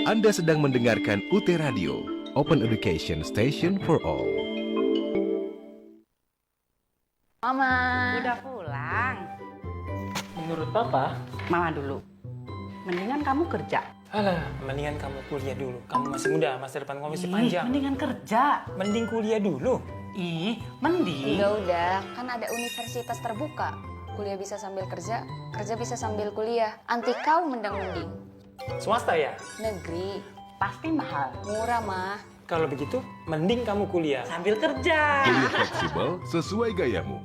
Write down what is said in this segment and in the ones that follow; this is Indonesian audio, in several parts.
Anda sedang mendengarkan UT Radio, Open Education Station for All. Mama. Udah pulang. Menurut Papa, Mama dulu. Mendingan kamu kerja. alah, mendingan kamu kuliah dulu. Kamu masih muda, masa depan kamu masih panjang. Mendingan kerja. Mending kuliah dulu. Mending. Udah, kan ada universitas terbuka. Kuliah bisa sambil kerja, kerja bisa sambil kuliah. Anti kau mendang-mending. Swasta ya? Negeri, Pasti mahal. murah mah. Kalau begitu, mending kamu kuliah. Sambil kerja. Kuliah fleksibel sesuai gayamu.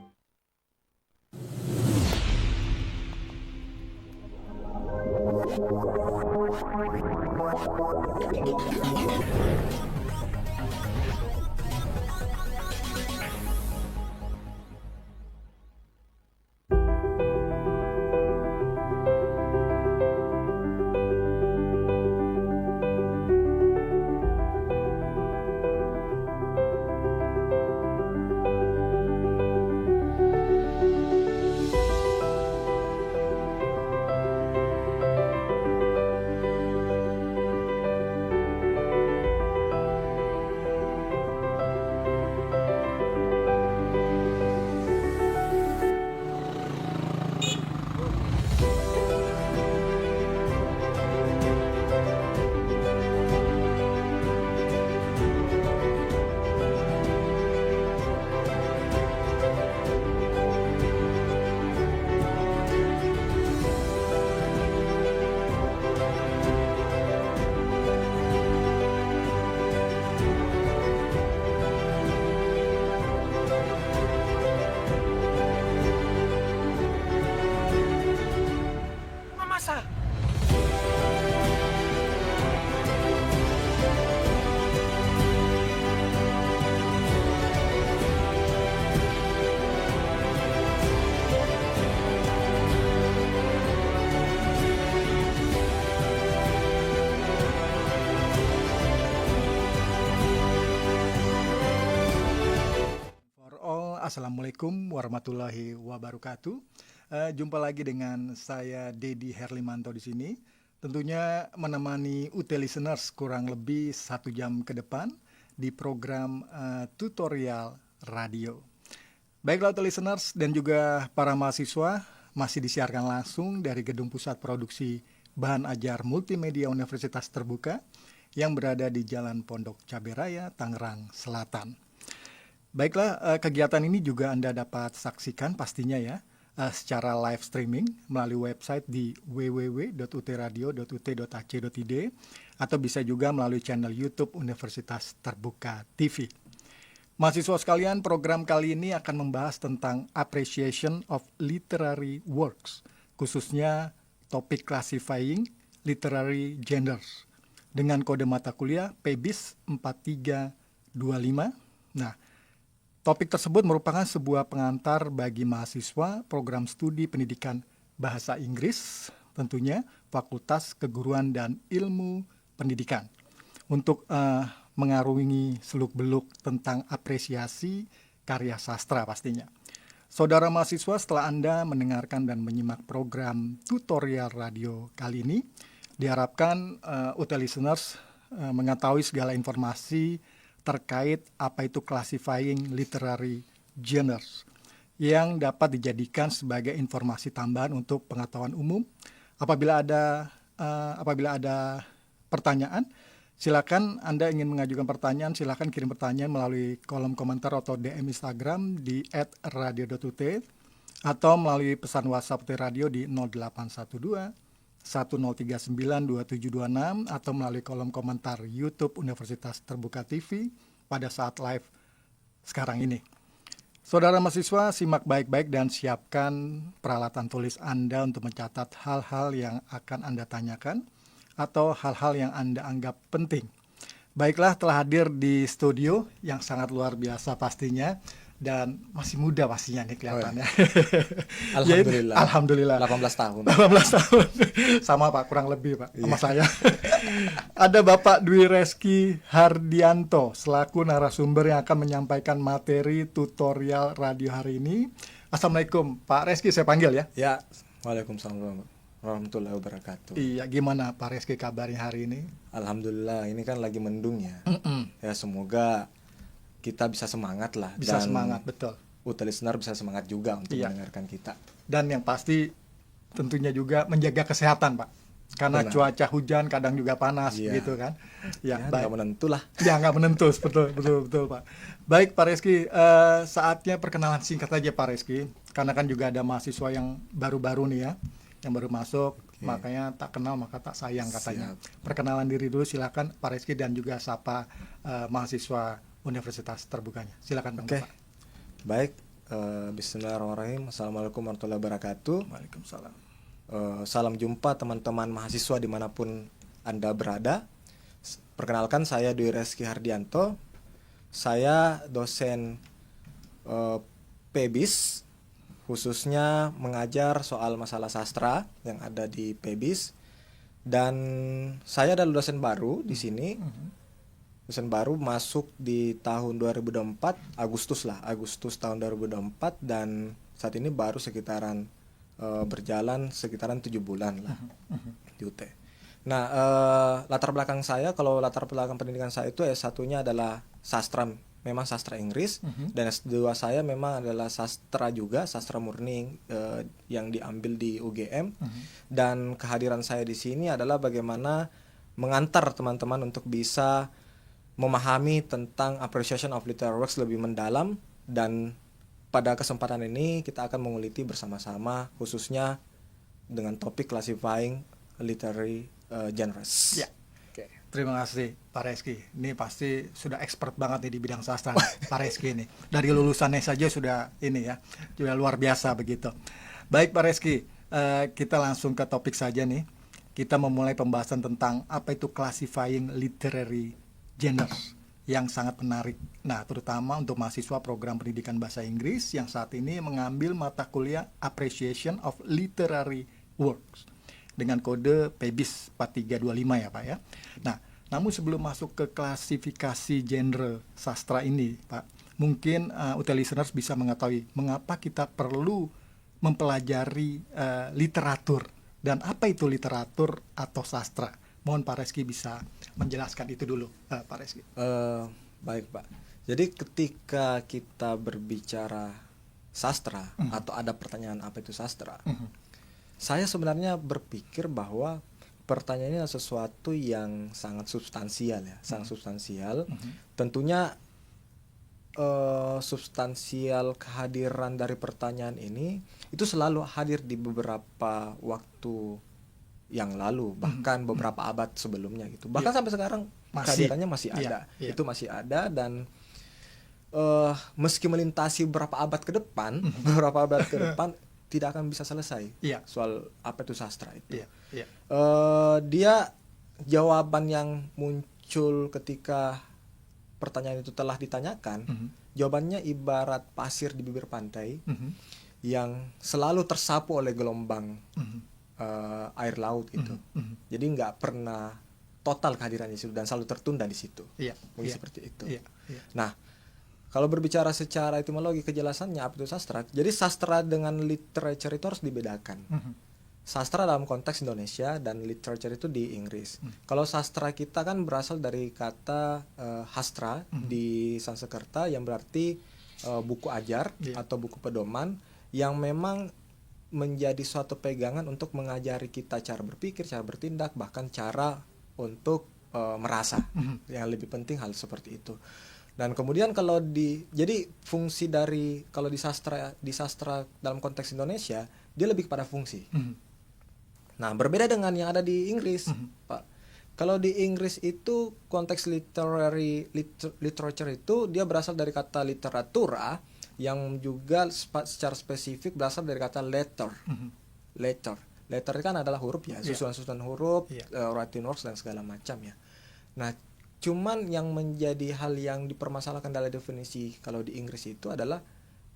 Masa? For all, Assalamualaikum warahmatullahi wabarakatuh. Jumpa lagi dengan saya Dedi Herlimanto di sini. Tentunya menemani UT listeners kurang lebih 1 jam ke depan di program tutorial radio. Baiklah UT listeners dan juga para mahasiswa, masih disiarkan langsung dari Gedung Pusat Produksi Bahan Ajar Multimedia Universitas Terbuka yang berada di Jalan Pondok Cabe Raya, Tangerang Selatan. Baiklah, kegiatan ini juga Anda dapat saksikan pastinya ya, secara live streaming melalui website di www.utradio.ut.ac.id atau bisa juga melalui channel YouTube Universitas Terbuka TV. Mahasiswa sekalian, program kali ini akan membahas tentang appreciation of literary works, khususnya topik classifying literary genders dengan kode mata kuliah PBIS 4325. Nah, topik tersebut merupakan sebuah pengantar bagi mahasiswa program studi pendidikan bahasa Inggris, tentunya Fakultas Keguruan dan Ilmu Pendidikan, untuk mengarungi seluk-beluk tentang apresiasi karya sastra pastinya. Saudara mahasiswa, setelah Anda mendengarkan dan menyimak program tutorial radio kali ini, diharapkan UT listeners mengetahui segala informasi terkait apa itu classifying literary genres yang dapat dijadikan sebagai informasi tambahan untuk pengetahuan umum. Apabila ada pertanyaan, silakan Anda ingin mengajukan pertanyaan, silakan kirim pertanyaan melalui kolom komentar atau DM Instagram di @radio.ut atau melalui pesan WhatsApp UT Radio di 0812 1039 2726 atau melalui kolom komentar YouTube Universitas Terbuka TV pada saat live sekarang ini. Saudara mahasiswa, simak baik-baik dan siapkan peralatan tulis Anda untuk mencatat hal-hal yang akan Anda tanyakan atau hal-hal yang Anda anggap penting. Baiklah, telah hadir di studio yang sangat luar biasa pastinya. Dan masih muda pastinya nih kelihatannya. Alhamdulillah. Alhamdulillah. 18 tahun. 18 tahun. Sama Pak, kurang lebih Pak, sama saya. Ada Bapak Dwi Reski Hardianto selaku narasumber yang akan menyampaikan materi tutorial radio hari ini. Assalamualaikum Pak Reski, saya panggil ya. Ya, waalaikumsalam. warahmatullahi wabarakatuh. Iya, gimana Pak Reski kabarnya hari ini? Alhamdulillah, ini kan lagi mendung ya. Ya semoga kita bisa semangat lah. Bisa dan semangat, betul. UT listener bisa semangat juga untuk Iya. mendengarkan kita. Dan yang pasti tentunya juga menjaga kesehatan, Pak. Karena Benar. cuaca hujan kadang juga panas Iya. gitu kan. Ya, Ya, baik. nggak menentu lah. Ya, nggak menentu, betul Pak. Baik Pak Reski, saatnya perkenalan singkat aja Pak Reski. Karena kan juga ada mahasiswa yang baru-baru nih ya, yang baru masuk, makanya tak kenal maka tak sayang katanya. Perkenalan diri dulu silakan Pak Reski dan juga sapa mahasiswa Universitas Terbukanya. Silakan Bang Oke. Bapak. Baik, bismillahirrahmanirrahim. Assalamualaikum warahmatullahi wabarakatuh. Waalaikumsalam. Salam jumpa teman-teman mahasiswa dimanapun Anda berada. Perkenalkan, saya Dwi Reski Hardianto. Saya dosen PEBIS, khususnya mengajar soal masalah sastra yang ada di PEBIS. Dan saya adalah dosen baru di sini. Dosen baru masuk di tahun 2024, Agustus tahun 2024, dan saat ini baru sekitaran berjalan sekitaran 7 bulan lah di UT. Nah, latar belakang saya, kalau latar belakang pendidikan saya itu S1-nya adalah sastra, memang sastra Inggris, dan S2 saya memang adalah sastra juga, sastra murni yang diambil di UGM. Dan kehadiran saya di sini adalah bagaimana mengantar teman-teman untuk bisa memahami tentang appreciation of literary works lebih mendalam, dan pada kesempatan ini kita akan menguliti bersama-sama khususnya dengan topik classifying literary genres. Ya. Oke. Terima kasih Pak Reski. Ini pasti sudah expert banget nih di bidang sastra Pak Reski ini. Dari lulusannya saja sudah ini ya, sudah luar biasa begitu. Baik Pak Reski, kita langsung ke topik saja nih. Kita memulai pembahasan tentang apa itu classifying literary genres yang sangat menarik. Nah, terutama untuk mahasiswa program pendidikan bahasa Inggris yang saat ini mengambil mata kuliah Appreciation of Literary Works dengan kode PEBIS 4325 ya Pak ya. Nah, namun sebelum masuk ke klasifikasi genre sastra ini Pak, mungkin UT listeners bisa mengetahui mengapa kita perlu mempelajari literatur, dan apa itu literatur atau sastra. Mohon Pak Reski bisa menjelaskan itu dulu, Pak Reski. Baik Pak. Jadi ketika kita berbicara sastra atau ada pertanyaan apa itu sastra, saya sebenarnya berpikir bahwa pertanyaan ini adalah sesuatu yang sangat substansial ya, sangat substansial. Tentunya substansial kehadiran dari pertanyaan ini itu selalu hadir di beberapa waktu yang lalu, bahkan beberapa abad sebelumnya gitu. Bahkan sampai sekarang kehadirannya masih ada. Itu masih ada, dan meski melintasi beberapa abad ke depan, tidak akan bisa selesai soal apa itu sastra itu. Dia jawaban yang muncul ketika pertanyaan itu telah ditanyakan, jawabannya ibarat pasir di bibir pantai yang selalu tersapu oleh gelombang air laut gitu. Jadi nggak pernah total kehadirannya di situ dan selalu tertunda di situ. Mungkin seperti itu. Nah, kalau berbicara secara etimologi kejelasannya apa itu sastra? Jadi sastra dengan literature itu harus dibedakan. Sastra dalam konteks Indonesia dan literature itu di Inggris. Kalau sastra kita kan berasal dari kata hastra di Sanskerta yang berarti buku ajar atau buku pedoman yang memang menjadi suatu pegangan untuk mengajari kita cara berpikir, cara bertindak, bahkan cara untuk merasa. Yang lebih penting hal seperti itu. Dan kemudian jadi fungsi dari kalau di sastra dalam konteks Indonesia dia lebih kepada fungsi. Nah, berbeda dengan yang ada di Inggris, Pak. Kalau di Inggris itu konteks literature itu dia berasal dari kata literatura yang juga secara spesifik berasal dari kata letter. Letter kan adalah huruf ya, susunan-susunan huruf, writing works dan segala macam ya. Nah, cuman yang menjadi hal yang dipermasalahkan dalam definisi kalau di Inggris itu adalah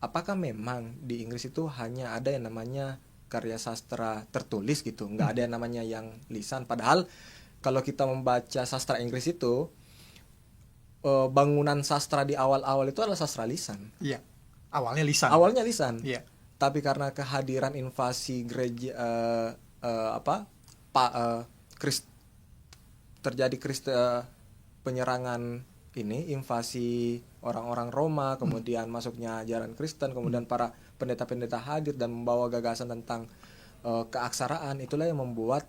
apakah memang di Inggris itu hanya ada yang namanya karya sastra tertulis gitu, nggak ada yang namanya yang lisan. Padahal kalau kita membaca sastra Inggris itu bangunan sastra di awal-awal itu adalah sastra lisan. Iya, awalnya lisan. Awalnya lisan. Iya. Tapi karena kehadiran invasi gereja apa pa, eh, Kris- terjadi penyerangan ini, invasi orang-orang Roma, kemudian masuknya ajaran Kristen, kemudian para pendeta-pendeta hadir dan membawa gagasan tentang keaksaraan. Itulah yang membuat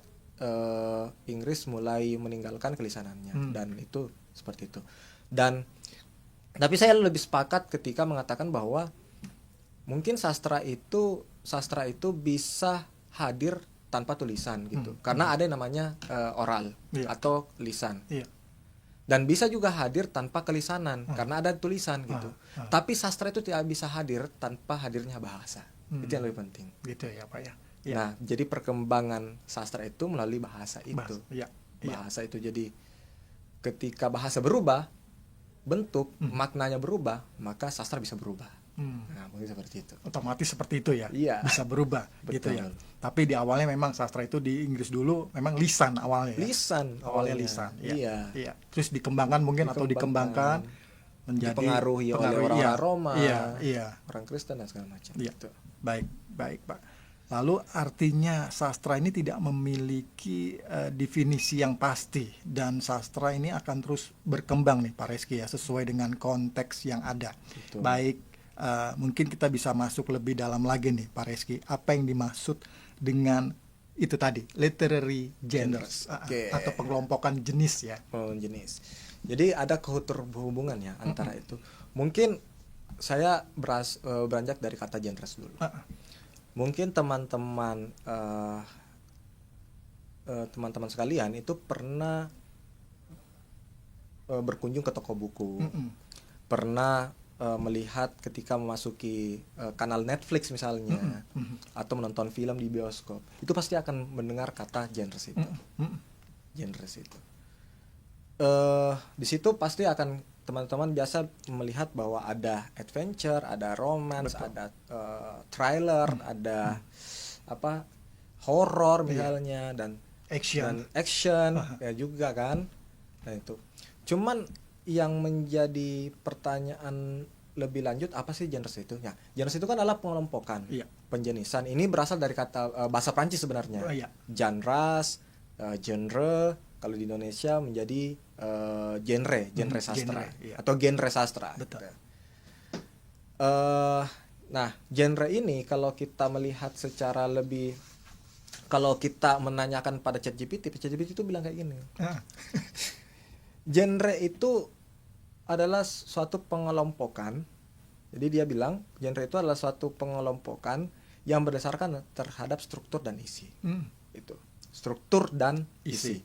Inggris mulai meninggalkan kelisanannya, dan itu seperti itu. Dan tapi saya lebih sepakat ketika mengatakan bahwa mungkin sastra itu bisa hadir tanpa tulisan gitu, karena ada yang namanya oral atau lisan. Dan bisa juga hadir tanpa kelisanan karena ada tulisan gitu. Tapi sastra itu tidak bisa hadir tanpa hadirnya bahasa. Itu yang lebih penting. Gitu ya Pak ya. Nah, jadi perkembangan sastra itu melalui bahasa itu. Bahasa itu, jadi ketika bahasa berubah, bentuk maknanya berubah, maka sastra bisa berubah. Nah, mungkin seperti itu. Otomatis seperti itu ya. Iya. Bisa berubah gitu Betul. ya. Tapi di awalnya memang sastra itu di Inggris dulu memang lisan awalnya. Ya? Lisan Awalnya lisan. Ya. Iya. Terus dikembangkan mungkin atau dikembangkan menjadi dipengaruhi oleh orang-orang Roma, Iya. orang Kristen dan segala macam. Iya. Gitu. Baik Pak. Lalu artinya sastra ini tidak memiliki definisi yang pasti, dan sastra ini akan terus berkembang nih Pak Reski ya, sesuai dengan konteks yang ada. Betul. Baik, mungkin kita bisa masuk lebih dalam lagi nih Pak Reski, apa yang dimaksud dengan itu tadi, literary genres, atau pengelompokan jenis ya. Jenis. Jadi ada keterhubungan ya antara itu. Mungkin saya beranjak dari kata genres dulu. Mungkin teman-teman sekalian itu pernah berkunjung ke toko buku, pernah melihat ketika memasuki kanal Netflix misalnya, atau menonton film di bioskop, itu pasti akan mendengar kata genres itu. Genres itu. Di situ pasti akan teman-teman biasa melihat bahwa ada adventure, ada romance, ada thriller, ada apa horror misalnya, dan action ya juga kan. Nah itu. Cuman yang menjadi pertanyaan lebih lanjut, apa sih genres itu? Ya, genres itu kan adalah pengelompokan, penjenisan. Ini berasal dari kata bahasa Prancis sebenarnya. Genres, genre, kalau di Indonesia menjadi genre sastra, atau genre sastra. Betul. Nah, genre ini kalau kita melihat secara lebih, kalau kita menanyakan pada ChatGPT itu bilang kayak gini. Genre itu adalah suatu pengelompokan. Jadi dia bilang genre itu adalah suatu pengelompokan yang berdasarkan terhadap struktur dan isi. Itu struktur dan isi.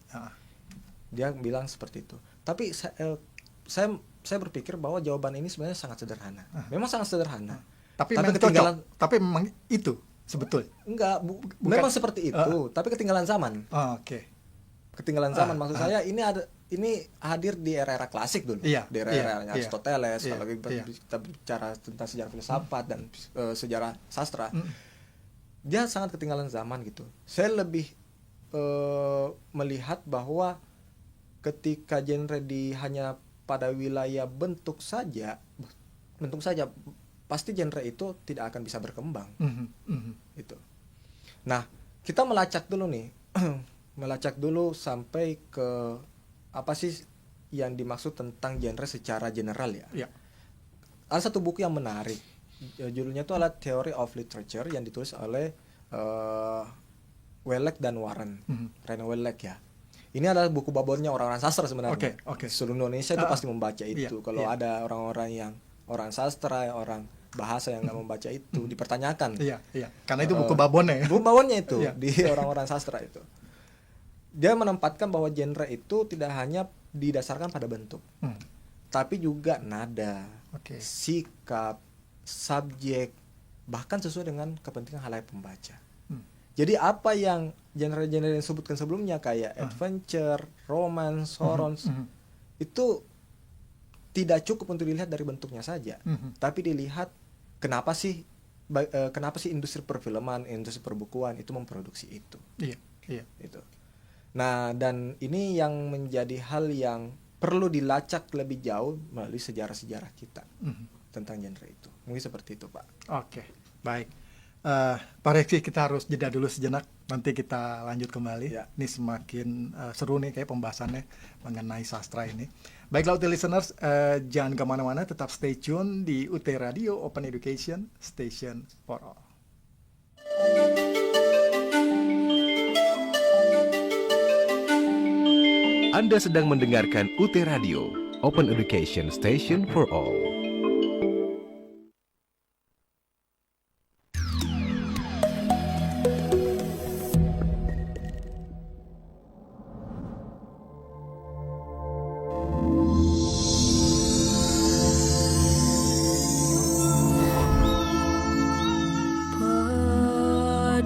Dia bilang seperti itu. Tapi saya berpikir bahwa jawaban ini sebenarnya sangat sederhana. Memang sangat sederhana. Tapi memang ketinggalan. Tapi memang itu sebetulnya. Enggak, memang seperti itu. Tapi ketinggalan zaman. Oke. Ketinggalan zaman, maksud saya ini hadir di era-era klasik dulu. Di era Aristoteles. Kalau kita bicara tentang sejarah filsafat dan sejarah sastra, dia sangat ketinggalan zaman gitu. Saya lebih melihat bahwa ketika genre hanya pada wilayah bentuk saja, pasti genre itu tidak akan bisa berkembang. Itu. Nah, kita melacak dulu sampai ke apa sih yang dimaksud tentang genre secara general ya. Ada satu buku yang menarik, judulnya itu adalah Theory of Literature, yang ditulis oleh Wellek dan Warren, Rene Wellek ya. Ini adalah buku babonnya orang-orang sastra sebenarnya. Seluruh Indonesia itu pasti membaca itu. Kalau ada orang-orang yang orang sastra, orang bahasa yang nggak membaca itu, dipertanyakan. Karena itu buku babonnya. Buku babonnya itu di orang-orang sastra itu. Dia menempatkan bahwa genre itu tidak hanya didasarkan pada bentuk, tapi juga nada, sikap, subjek, bahkan sesuai dengan kepentingan halayak pembaca. Jadi apa yang genre-genre yang disebutkan sebelumnya kayak adventure, romance, horror, itu tidak cukup untuk dilihat dari bentuknya saja, tapi dilihat kenapa sih industri perfilman, industri perbukuan itu memproduksi itu. Itu. Nah, dan ini yang menjadi hal yang perlu dilacak lebih jauh melalui sejarah-sejarah kita tentang genre itu. Mungkin seperti itu, Pak. Oke, baik. Pak Reski, kita harus jeda dulu sejenak Nanti kita lanjut kembali. Ya. Ini semakin seru nih kayak pembahasannya mengenai sastra ini. Baiklah UT listeners, jangan kemana-mana, tetap stay tune di UT Radio Open Education Station for All. Anda sedang mendengarkan UT Radio, Open Education Station for All.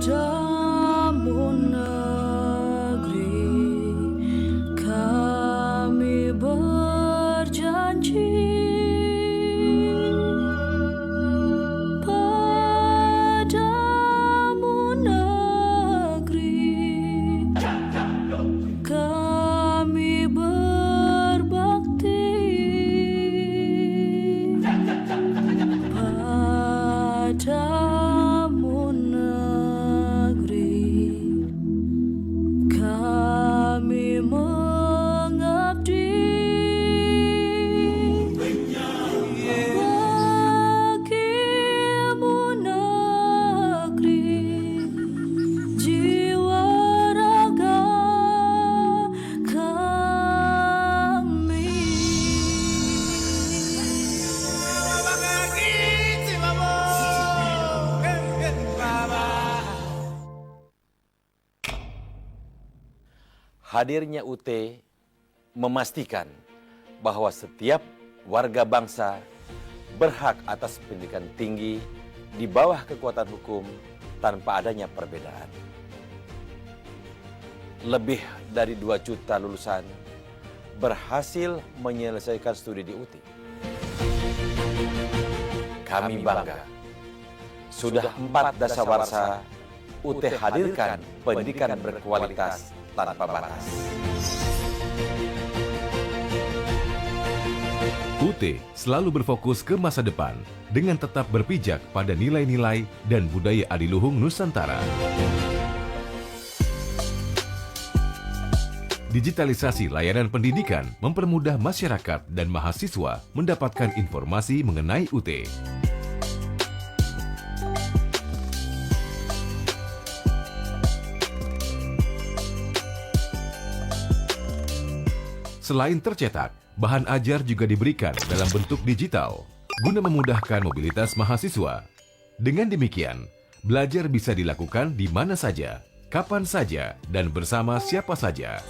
Padamu negeri kami berjanji, padamu negeri kami berbakti, padamu negeri kami mengabdi. Bagimu negeri jiwa raga kami. Hadirnya UT memastikan bahwa setiap warga bangsa berhak atas pendidikan tinggi di bawah kekuatan hukum tanpa adanya perbedaan. Lebih dari 2 juta lulusan berhasil menyelesaikan studi di UT. Kami bangga, sudah 4 dasawarsa UT hadirkan pendidikan berkualitas tanpa batas. UT selalu berfokus ke masa depan dengan tetap berpijak pada nilai-nilai dan budaya adiluhung Nusantara. Digitalisasi layanan pendidikan mempermudah masyarakat dan mahasiswa mendapatkan informasi mengenai UT. Selain tercetak, bahan ajar juga diberikan dalam bentuk digital guna memudahkan mobilitas mahasiswa. Dengan demikian, belajar bisa dilakukan di mana saja, kapan saja, dan bersama siapa saja.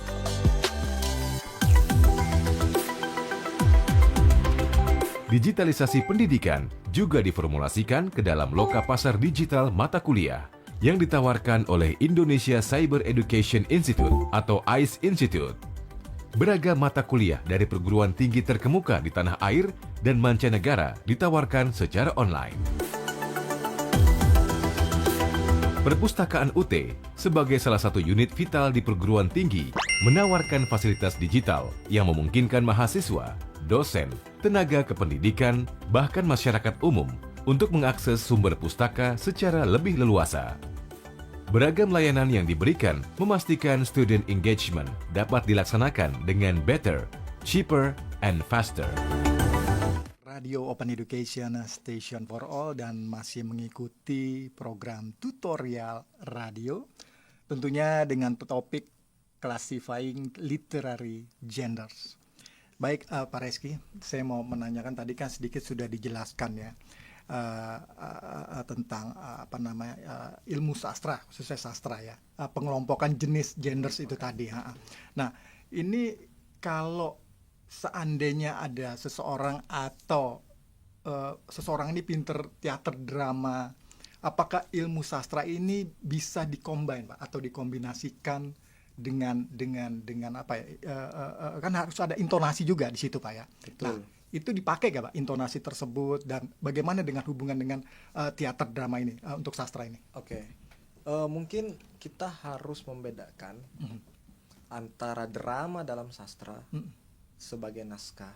Digitalisasi pendidikan juga diformulasikan ke dalam loka pasar digital mata kuliah yang ditawarkan oleh Indonesia Cyber Education Institute atau ICE Institute. Beragam mata kuliah dari perguruan tinggi terkemuka di tanah air dan mancanegara ditawarkan secara online. Perpustakaan UT sebagai salah satu unit vital di perguruan tinggi menawarkan fasilitas digital yang memungkinkan mahasiswa, dosen, tenaga kependidikan, bahkan masyarakat umum untuk mengakses sumber pustaka secara lebih leluasa. Beragam layanan yang diberikan memastikan student engagement dapat dilaksanakan dengan better, cheaper, and faster. Radio Open Education Station for All dan masih mengikuti program tutorial radio, tentunya dengan topik Classifying Literary Genders. Baik Pak Reski, saya mau menanyakan, tadi kan sedikit sudah dijelaskan ya tentang ilmu sastra, khususnya sastra ya, pengelompokan jenis genders itu tadi. Nah ini kalau seandainya ada seseorang atau seseorang ini pinter teater drama, apakah ilmu sastra ini bisa dikombin Pak atau dikombinasikan dengan apa ya? Kan harus ada intonasi juga di situ Pak ya. Betul. Nah, itu dipakai gak Pak intonasi tersebut, dan bagaimana dengan hubungan dengan teater drama ini untuk sastra ini? Oke. Mungkin kita harus membedakan antara drama dalam sastra sebagai naskah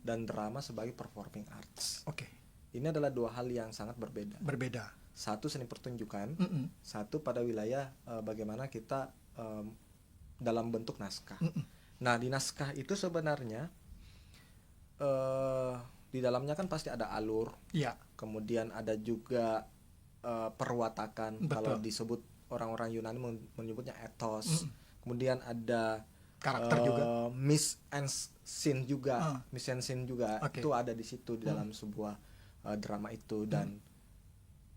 dan drama sebagai performing arts. Oke. Ini adalah 2 hal yang sangat berbeda. Berbeda. satu seni pertunjukan, Mm-mm. satu pada wilayah bagaimana kita dalam bentuk naskah. Nah, di naskah itu sebenarnya di dalamnya kan pasti ada alur, Ya, kemudian ada juga perwatakan. Betul. Kalau disebut orang-orang Yunani menyebutnya ethos. Kemudian ada karakter juga. mise en scene juga, mise en scene juga. Oke. Itu ada di situ di dalam sebuah drama itu, dan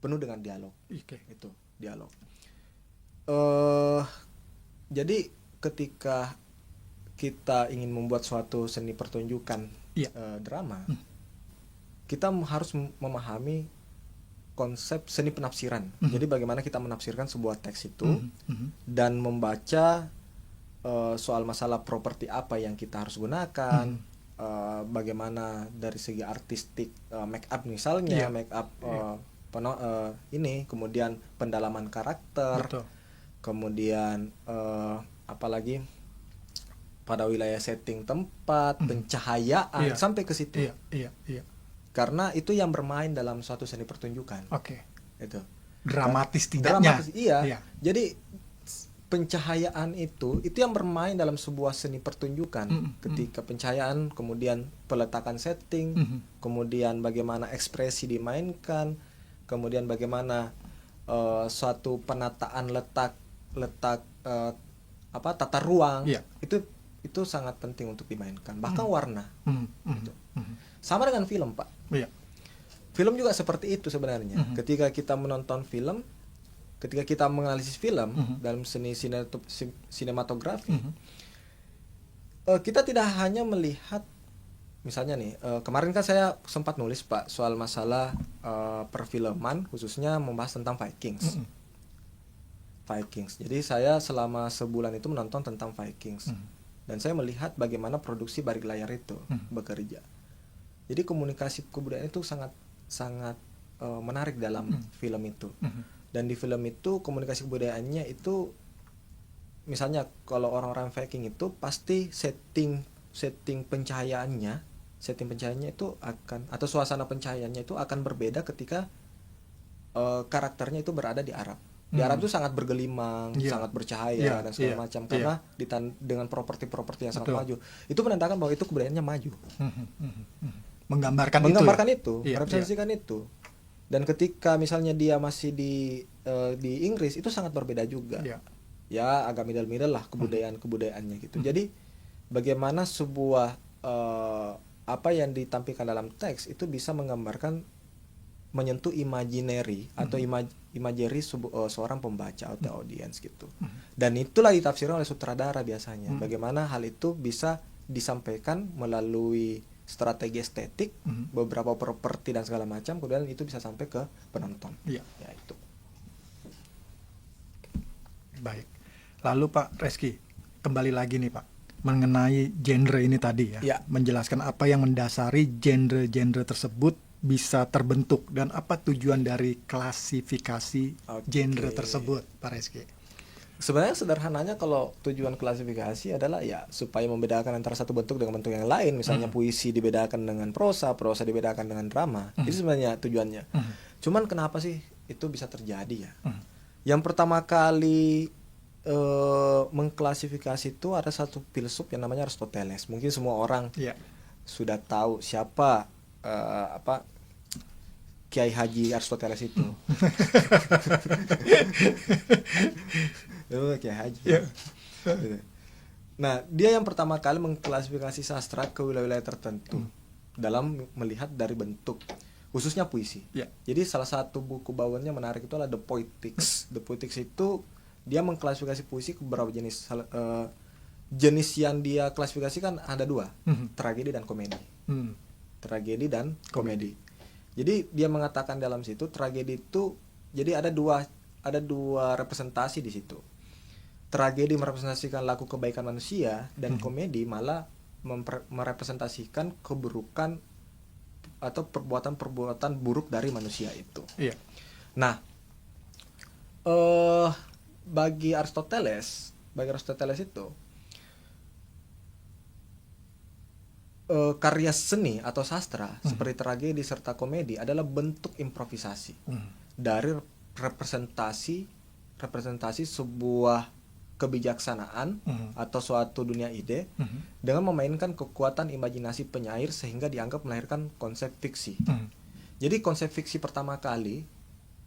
penuh dengan dialog. Oke. Itu dialog. Jadi ketika kita ingin membuat suatu seni pertunjukan Iya. drama, kita harus memahami konsep seni penafsiran. Jadi bagaimana kita menafsirkan sebuah teks itu dan membaca soal masalah properti apa yang kita harus gunakan, bagaimana dari segi artistik, make up misalnya, Iya. make up ini, kemudian pendalaman karakter, Betul. kemudian apalagi pada wilayah setting tempat, pencahayaan, Iya. sampai ke situ. Iya. Karena itu yang bermain dalam suatu seni pertunjukan. Oke. Itu. Dramatis tidaknya. Dramatis, iya. Iya. Jadi pencahayaan itu yang bermain dalam sebuah seni pertunjukan. Ketika pencahayaan, kemudian peletakan setting, kemudian bagaimana ekspresi dimainkan, kemudian bagaimana suatu penataan letak tata ruang. Iya. Itu sangat penting untuk dimainkan. Bahkan warna. Gitu. Sama dengan film, Pak. Iya. Film juga seperti itu sebenarnya. Ketika kita menonton film, ketika kita menganalisis film dalam seni sinematografi, kita tidak hanya melihat, misalnya nih, kemarin kan saya sempat nulis, Pak, soal masalah perfilman, khususnya membahas tentang Vikings. Vikings. Jadi saya selama sebulan itu menonton tentang Vikings. Dan saya melihat bagaimana produksi balik layar itu bekerja. Jadi komunikasi kebudayaan itu sangat menarik dalam film itu. Dan di film itu komunikasi kebudayaannya itu, misalnya kalau orang-orang Viking itu pasti setting pencahayaannya itu akan, atau suasana pencahayaannya itu akan berbeda ketika karakternya itu berada di Arab. Di Arab itu sangat bergelimang, sangat bercahaya dan segala macam, karena dengan properti-properti yang sangat maju. Itu menandakan bahwa itu kebudayaannya maju. Menggambarkan itu, merepresentasikan itu. Dan ketika misalnya dia masih di Inggris, itu sangat berbeda juga. Ya, agak middle lah kebudayaannya gitu. Jadi bagaimana sebuah apa yang ditampilkan dalam teks itu bisa menggambarkan, menyentuh imaginary atau imagery seorang pembaca atau audiens gitu. Dan itulah ditafsirkan oleh sutradara biasanya. Bagaimana hal itu bisa disampaikan melalui strategi estetik, beberapa properti dan segala macam, kemudian itu bisa sampai ke penonton. Iya. Ya itu. Baik. Lalu Pak Reski, kembali lagi nih Pak, mengenai genre ini tadi ya. Ya. Menjelaskan apa yang mendasari genre-genre tersebut bisa terbentuk dan apa tujuan dari klasifikasi genre tersebut, Pak Reski. Sebenarnya sederhananya kalau tujuan klasifikasi adalah ya supaya membedakan antara satu bentuk dengan bentuk yang lain. Misalnya puisi dibedakan dengan prosa dibedakan dengan drama. Itu sebenarnya tujuannya. Cuman kenapa sih itu bisa terjadi ya? Yang pertama kali mengklasifikasi itu ada satu filsuf yang namanya Aristoteles. Mungkin semua orang sudah tahu siapa Kiai Haji Aristoteles itu. Kiai Haji. Nah, dia yang pertama kali mengklasifikasi sastra ke wilayah-wilayah tertentu dalam melihat dari bentuk, khususnya puisi. Jadi salah satu buku bawahnya menarik itu adalah The Poetics. The Poetics itu dia mengklasifikasi puisi ke beberapa jenis. Jenis yang dia klasifikasikan ada dua, tragedi dan komedi. Tragedi dan komedi. Jadi dia mengatakan dalam situ tragedi itu jadi ada dua representasi di situ. Tragedi merepresentasikan laku kebaikan manusia dan komedi malah merepresentasikan keburukan atau perbuatan-perbuatan buruk dari manusia itu. Nah, bagi Aristoteles itu karya seni atau sastra seperti tragedi serta komedi adalah bentuk improvisasi. dari representasi sebuah kebijaksanaan atau suatu dunia ide dengan memainkan kekuatan imajinasi penyair sehingga dianggap melahirkan konsep fiksi. Jadi konsep fiksi pertama kali,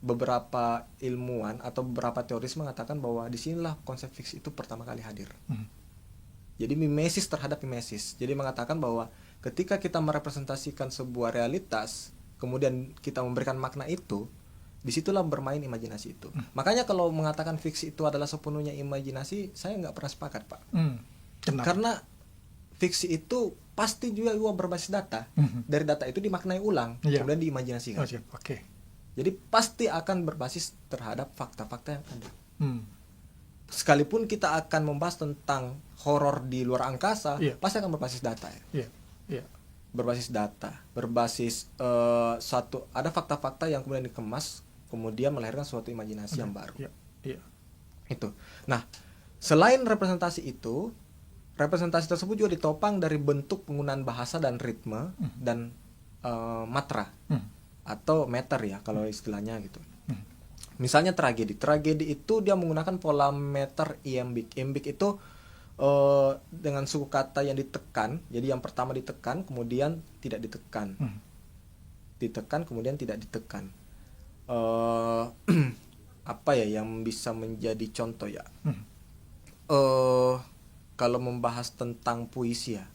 beberapa ilmuwan atau beberapa teoris mengatakan bahwa disinilah konsep fiksi itu pertama kali hadir. Jadi mimesis terhadap mimesis. Jadi mengatakan bahwa ketika kita merepresentasikan sebuah realitas, kemudian kita memberikan makna itu, disitulah bermain imajinasi itu. Makanya kalau mengatakan fiksi itu adalah sepenuhnya imajinasi, saya nggak pernah sepakat, Pak. Kenapa? Karena fiksi itu pasti juga berbasis data. Dari data itu dimaknai ulang, Iya. kemudian diimajinasikan. Oke. Jadi pasti akan berbasis terhadap fakta-fakta yang ada. Hmm. Sekalipun kita akan membahas tentang horor di luar angkasa, Iya. pasti akan berbasis data ya. Iya. Berbasis data, berbasis ada fakta-fakta yang kemudian dikemas, kemudian melahirkan suatu imajinasi yang baru. Iya. Itu. Nah, selain representasi itu, representasi tersebut juga ditopang dari bentuk penggunaan bahasa dan ritme dan matra atau meter ya kalau istilahnya gitu. Misalnya tragedi. Tragedi itu dia menggunakan pola meter iambik. Iambik itu dengan suku kata yang ditekan. Jadi yang pertama ditekan, kemudian tidak ditekan. Ditekan, kemudian tidak ditekan. Apa ya yang bisa menjadi contoh ya? Kalau membahas tentang puisi ya.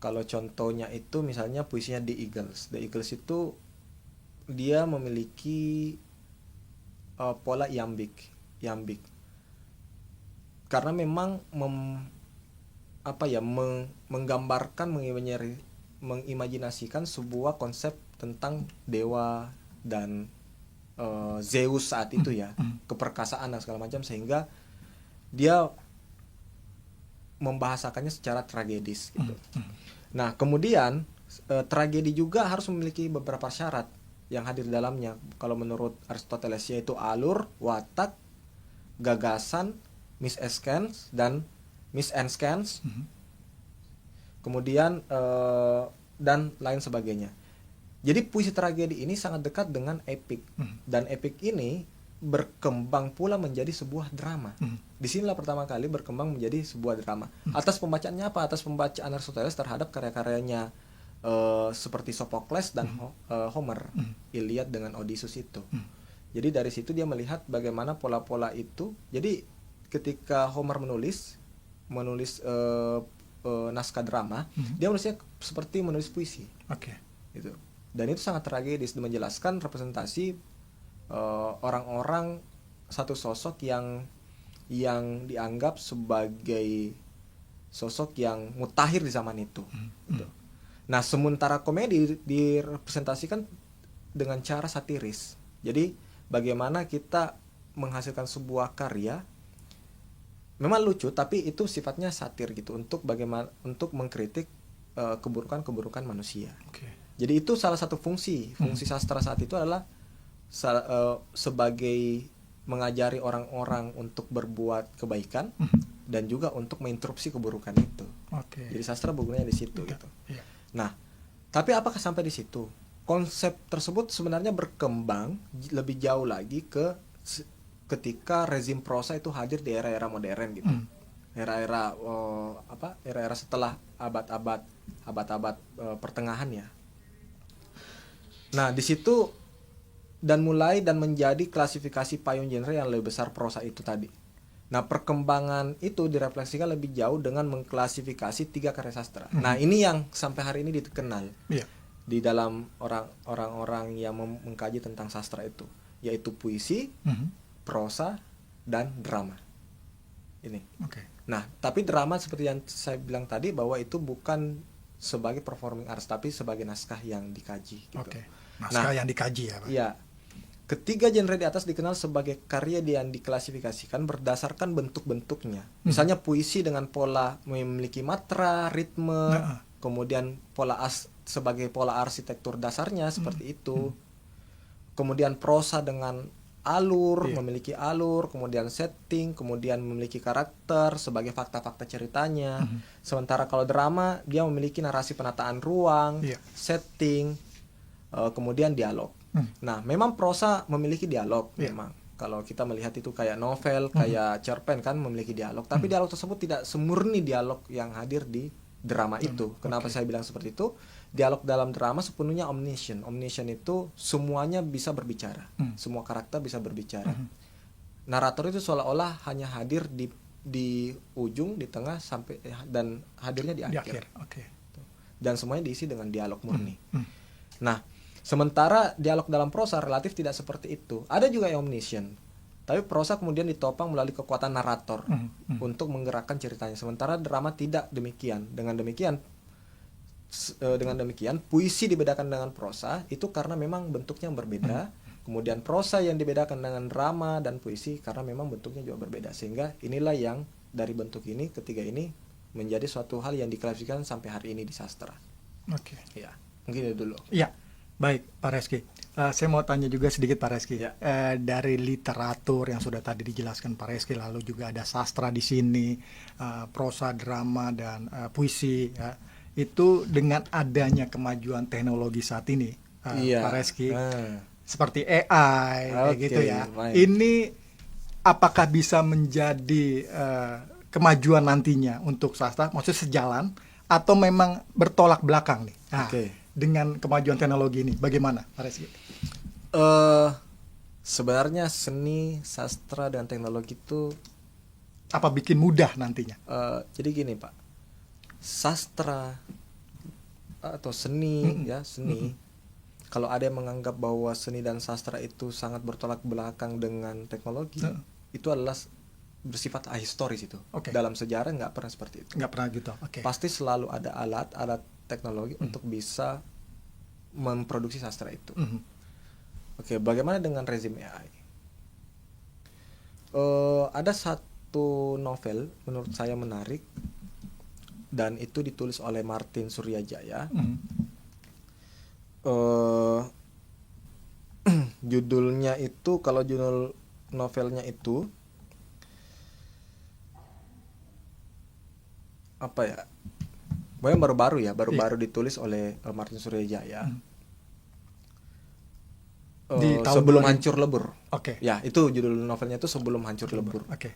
Kalau contohnya itu misalnya puisinya The Eagles. The Eagles itu dia memiliki pola iambik. Karena memang menggambarkan, mengimajinasikan sebuah konsep tentang dewa dan Zeus saat itu ya, keperkasaan dan segala macam, sehingga dia membahasakannya secara tragedis gitu. Nah, kemudian tragedi juga harus memiliki beberapa syarat yang hadir di dalamnya. Kalau menurut Aristoteles yaitu alur, watak, gagasan, miseskens dan misenskens. Kemudian dan lain sebagainya. Jadi puisi tragedi ini sangat dekat dengan epik. Dan epik ini berkembang pula menjadi sebuah drama. Disinilah pertama kali berkembang menjadi sebuah drama. Atas pembacaannya apa? Atas pembacaan Aristoteles terhadap karya-karyanya seperti Sophocles dan Homer, Iliad dengan Odysseus itu. Jadi dari situ dia melihat bagaimana pola-pola itu. Jadi ketika Homer menulis naskah drama, dia menulisnya seperti menulis puisi. Gitu. Dan itu sangat tragedis, menjelaskan representasi orang-orang, satu sosok yang dianggap sebagai sosok yang mutakhir di zaman itu. Gitu. Nah, sementara komedi direpresentasikan dengan cara satiris. Jadi bagaimana kita menghasilkan sebuah karya memang lucu, tapi itu sifatnya satir gitu, untuk mengkritik keburukan-keburukan manusia. Jadi itu salah satu fungsi sastra saat itu adalah sebagai mengajari orang-orang untuk berbuat kebaikan dan juga untuk menginterupsi keburukan itu. Jadi sastra bergunanya di situ gitu. Nah, tapi apakah sampai di situ? Konsep tersebut sebenarnya berkembang lebih jauh lagi ketika rezim prosa itu hadir di era-era modern gitu. Era-era setelah abad-abad pertengahan ya. Nah, di situ mulai menjadi klasifikasi payung genre yang lebih besar prosa itu tadi. Nah, perkembangan itu direfleksikan lebih jauh dengan mengklasifikasi 3 karya sastra. Nah, ini yang sampai hari ini dikenal di dalam orang-orang yang mengkaji tentang sastra itu, yaitu puisi, prosa, dan drama. Ini. Nah, tapi drama seperti yang saya bilang tadi, bahwa itu bukan sebagai performing arts, tapi sebagai naskah yang dikaji gitu. Naskah yang dikaji ya, Pak. Iya. Ketiga genre di atas dikenal sebagai karya yang diklasifikasikan berdasarkan bentuk-bentuknya. Misalnya puisi dengan pola memiliki matra, ritme, kemudian sebagai pola arsitektur dasarnya seperti itu. Kemudian prosa dengan alur, memiliki alur, kemudian setting, kemudian memiliki karakter sebagai fakta-fakta ceritanya. Sementara kalau drama dia memiliki narasi penataan ruang, setting, kemudian dialog. Nah, memang prosa memiliki dialog Iya. memang. Kalau kita melihat itu kayak novel, kayak cerpen kan memiliki dialog, tapi dialog tersebut tidak semurni dialog yang hadir di drama itu. Kenapa saya bilang seperti itu? Dialog dalam drama sepenuhnya omniscient. Omniscient itu semuanya bisa berbicara. Semua karakter bisa berbicara. Narator itu seolah-olah hanya hadir di ujung, di tengah sampai dan hadirnya di Di akhir. akhir. Oke. Dan semuanya diisi dengan dialog murni. Nah, sementara dialog dalam prosa relatif tidak seperti itu. Ada juga yang omniscient. Tapi prosa kemudian ditopang melalui kekuatan narator untuk menggerakkan ceritanya. Sementara drama tidak demikian. Dengan demikian, puisi dibedakan dengan prosa itu karena memang bentuknya yang berbeda. Kemudian prosa yang dibedakan dengan drama dan puisi karena memang bentuknya juga berbeda. Sehingga inilah yang dari bentuk ini, ketiga ini menjadi suatu hal yang diklasifikasikan sampai hari ini di sastra. Oke. Ya, mungkin itu dulu. Iya, baik Pak Reski. Saya mau tanya juga sedikit Pak Reski. Ya. Dari literatur yang sudah tadi dijelaskan Pak Reski, lalu juga ada sastra di sini, prosa, drama, dan puisi. Ya. Itu dengan adanya kemajuan teknologi saat ini, Pak Reski, seperti AI, kayak Oke, gitu ya. baik. Ini apakah bisa menjadi kemajuan nantinya untuk sastra? Maksudnya sejalan atau memang bertolak belakang nih? Nah, Oke. dengan kemajuan teknologi ini, bagaimana, Pak Reski? Sebenarnya seni, sastra, dan teknologi itu Apa bikin mudah nantinya? jadi gini Pak, sastra atau seni ya seni, kalau ada yang menganggap bahwa seni dan sastra itu sangat bertolak belakang dengan teknologi, itu adalah bersifat ahistoris itu. Oke. Dalam sejarah nggak pernah seperti itu. Nggak pernah gitu. Oke. Pasti selalu ada alat teknologi untuk bisa memproduksi sastra itu. Oke, bagaimana dengan rezim AI? Ada satu novel menurut saya menarik dan itu ditulis oleh Martin Suryajaya. Judulnya itu, kalau judul novelnya itu apa ya? Pokoknya baru-baru ditulis oleh Martin Suryajaya. Di tahun Sebelum 2000. Hancur Lebur. Oke. Ya, itu judul novelnya itu Sebelum Hancur Lebur. Oke.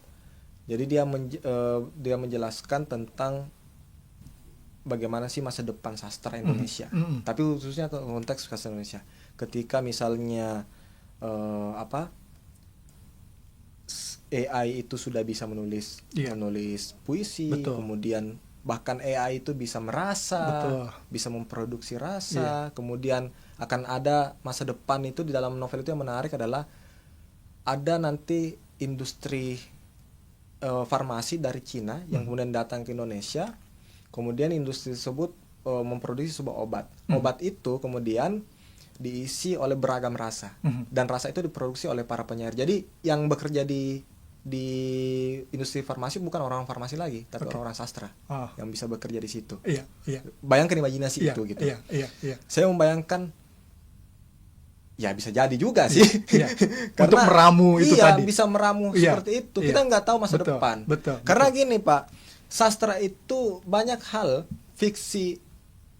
Jadi dia menjelaskan tentang bagaimana sih masa depan sastra Indonesia. Tapi khususnya ke konteks sastra Indonesia. Ketika misalnya AI itu sudah bisa menulis puisi, Betul. kemudian bahkan AI itu bisa merasa, Betul. bisa memproduksi rasa, kemudian akan ada masa depan itu. Di dalam novel itu yang menarik adalah ada nanti industri farmasi dari Cina yang kemudian datang ke Indonesia, kemudian industri tersebut memproduksi sebuah obat. Obat itu kemudian diisi oleh beragam rasa, dan rasa itu diproduksi oleh para penyair. Jadi yang bekerja di industri farmasi bukan orang farmasi lagi, tapi orang-orang sastra yang bisa bekerja di situ. Iya. Bayangkan imajinasi Iya, itu gitu. Iya. Saya membayangkan, ya bisa jadi juga sih. Iya. Untuk meramu itu tadi. Bisa meramu Iya, seperti itu. iya. Kita nggak tahu masa Betul, depan. betul, Karena gini Pak, sastra itu banyak hal, fiksi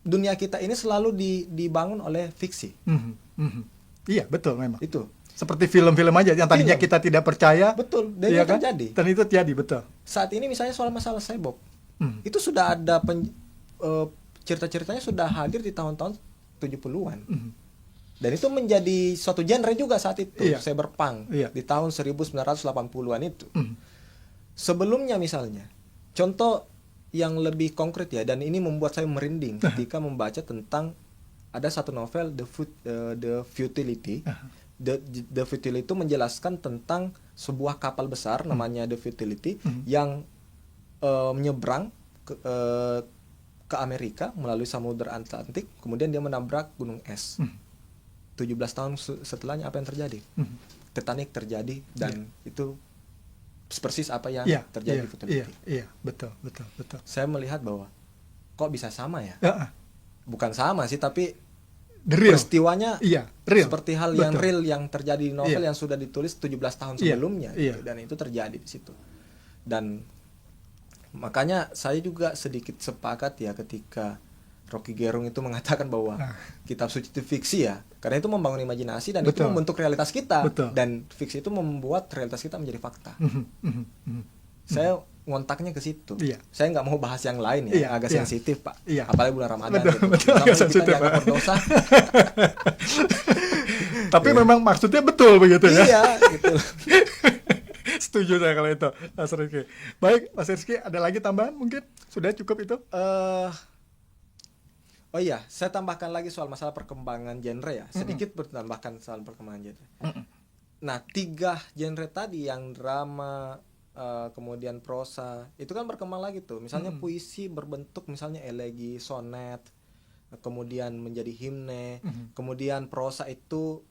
dunia kita ini selalu dibangun oleh fiksi. Iya, betul memang. Itu. Seperti film-film aja yang tadinya Film. kita tidak percaya. Betul, dan iya itu kan? terjadi. Dan itu terjadi, betul. Saat ini misalnya soal masalah cyborg. Itu sudah ada cerita-ceritanya sudah hadir di tahun-tahun 70-an. Dan itu menjadi suatu genre juga saat itu, Iya. cyberpunk, Iya. di tahun 1980-an itu. Sebelumnya misalnya, contoh yang lebih konkret ya, dan ini membuat saya merinding ketika membaca tentang ada satu novel The Futility. The Futility itu menjelaskan tentang sebuah kapal besar namanya The Futility yang menyeberang ke Amerika melalui Samudra Atlantik, kemudian dia menabrak gunung es. 17 tahun setelahnya apa yang terjadi? Titanic terjadi, dan itu persis apa yang terjadi di Futility. Iya, betul. Saya melihat bahwa kok bisa sama ya? Ya, Bukan sama sih, tapi real. peristiwanya real. seperti hal yang Betul. real yang terjadi di novel Iya. yang sudah ditulis 17 tahun Iya, sebelumnya iya. gitu. Dan itu terjadi di situ. Dan makanya saya juga sedikit sepakat ya ketika Rocky Gerung itu mengatakan bahwa kitab suci itu fiksi ya. Karena itu membangun imajinasi dan itu Betul. membentuk realitas kita. Betul. Dan fiksi itu membuat realitas kita menjadi fakta. Saya ngontaknya ke situ. Iya. Saya nggak mau bahas yang lain ya, Iya, agak iya. sensitif Pak. Iya. Apalagi bulan Ramadan Betul, gitu. betul, Sampai agak kita sensitif, dianggap Pak. berdosa. Tapi memang maksudnya betul begitu ya. Iya, gitu. Setuju saya kalau itu, Mas Rizky. Baik, Mas Rizky, ada lagi tambahan mungkin? Sudah cukup itu? Oh iya, saya tambahkan lagi soal masalah perkembangan genre ya. Sedikit bertambahkan soal perkembangan genre. Nah, 3 genre tadi yang drama, kemudian prosa, itu kan berkembang lagi tuh. Misalnya puisi berbentuk misalnya elegi, sonet, kemudian menjadi himne, kemudian prosa itu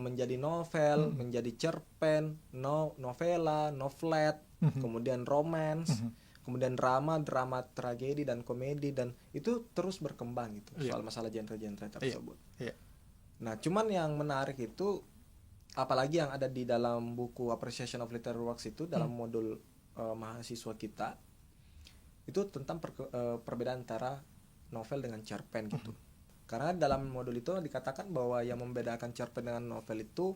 menjadi novel, menjadi cerpen, novela, novelet, kemudian romance, kemudian drama tragedi dan komedi, dan itu terus berkembang gitu soal masalah genre-genre tersebut. Iya. Nah, cuman yang menarik itu apalagi yang ada di dalam buku Appreciation of Literary Works itu dalam modul mahasiswa kita itu tentang perbedaan antara novel dengan cerpen gitu. Karena dalam modul itu dikatakan bahwa yang membedakan cerpen dengan novel itu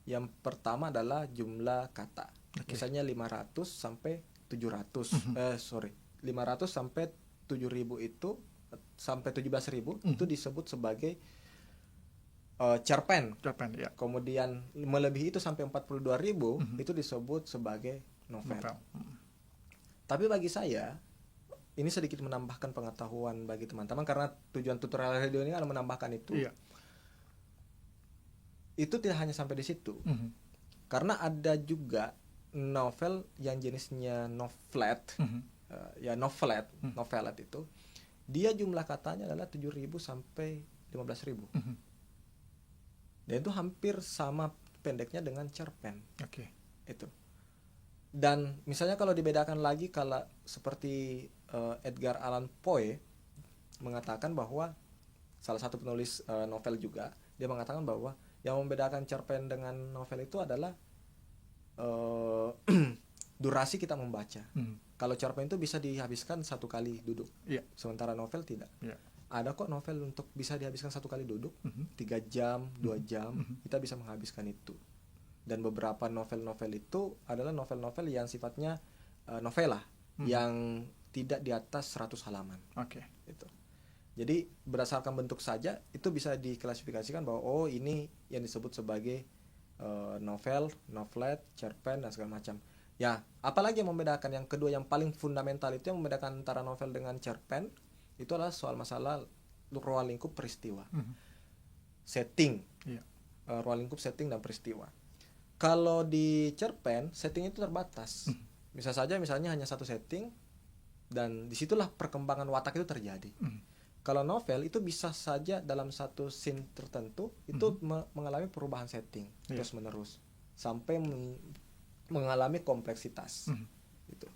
yang pertama adalah jumlah kata. Misalnya 500 sampai 700. 500 sampai 7.000 itu sampai 17.000 itu disebut sebagai cerpen. Cerpen, ya. Kemudian melebihi itu sampai 42.000 itu disebut sebagai novel. Tapi bagi saya ini sedikit menambahkan pengetahuan bagi teman-teman karena tujuan tutorial radio ini adalah menambahkan itu. Iya. Itu tidak hanya sampai di situ. Karena ada juga novel yang jenisnya novelet. Novelet itu dia jumlah katanya adalah 7.000 sampai 15.000. Dan itu hampir sama pendeknya dengan cerpen. Oke. Itu. Dan misalnya kalau dibedakan lagi kalau seperti Edgar Allan Poe mengatakan bahwa salah satu penulis novel juga, dia mengatakan bahwa yang membedakan cerpen dengan novel itu adalah durasi kita membaca. Kalau cerpen itu bisa dihabiskan 1 kali duduk, sementara novel tidak. Ada kok novel untuk bisa dihabiskan 1 kali duduk, 3 jam, 2 jam, kita bisa menghabiskan itu. Dan beberapa novel-novel itu adalah novel-novel yang sifatnya novela, yang tidak di atas 100 halaman. Oke. Itu. Jadi berdasarkan bentuk saja itu bisa diklasifikasikan bahwa oh ini yang disebut sebagai novel, novelet, cerpen dan segala macam. Ya, apalagi yang membedakan yang kedua yang paling fundamental itu yang membedakan antara novel dengan cerpen itu adalah soal masalah ruang lingkup peristiwa. Setting. Ruang lingkup setting dan peristiwa. Kalau di cerpen setting itu terbatas. Bisa saja misalnya hanya 1 setting dan disitulah perkembangan watak itu terjadi. Kalau novel itu bisa saja dalam 1 scene tertentu itu mengalami perubahan setting terus menerus sampai mengalami kompleksitas. Gitu.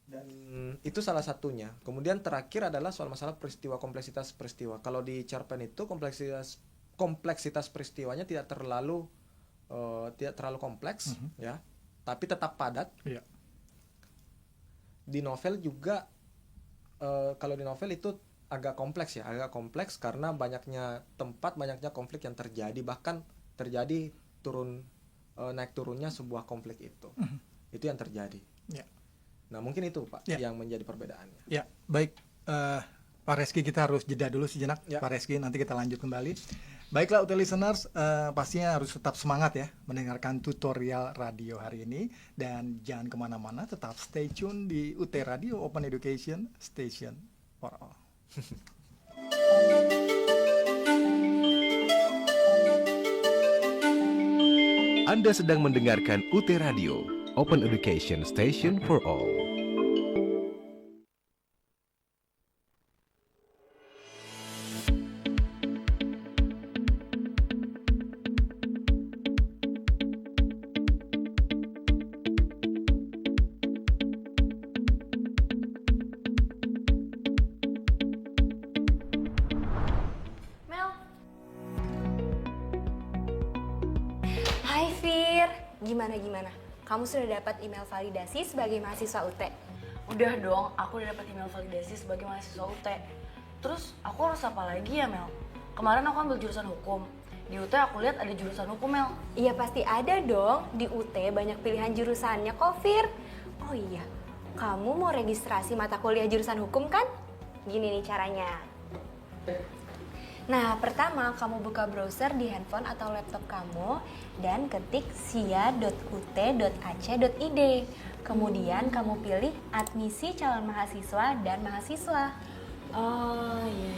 Dan itu salah satunya. Kemudian terakhir adalah soal masalah kompleksitas peristiwa. Kalau di cerpen itu kompleksitas peristiwanya tidak terlalu kompleks, ya, tapi tetap padat. Di novel juga kalau di novel itu agak kompleks karena banyaknya tempat, banyaknya konflik yang terjadi, bahkan terjadi naik turunnya sebuah konflik itu yang terjadi. Nah mungkin itu Pak yang menjadi perbedaannya. Ya, baik Pak Reski, kita harus jeda dulu sejenak. Pak Reski, nanti kita lanjut kembali. Baiklah UT listeners, pastinya harus tetap semangat ya mendengarkan tutorial radio hari ini. Dan jangan kemana-mana, tetap stay tune di UT Radio Open Education Station for All. Anda sedang mendengarkan UT Radio Open Education Station for All. Gimana? Kamu sudah dapat email validasi sebagai mahasiswa UT? Udah dong, aku udah dapat email validasi sebagai mahasiswa UT. Terus aku harus apa lagi ya, Mel? Kemarin aku ambil jurusan hukum. Di UT aku lihat ada jurusan hukum, Mel. Iya pasti ada dong, di UT banyak pilihan jurusannya kok, Fir. Oh iya, kamu mau registrasi mata kuliah jurusan hukum kan? Gini nih caranya. Nah, pertama kamu buka browser di handphone atau laptop kamu dan ketik sia.ut.ac.id. Kemudian kamu pilih admisi calon mahasiswa dan mahasiswa. Oh iya.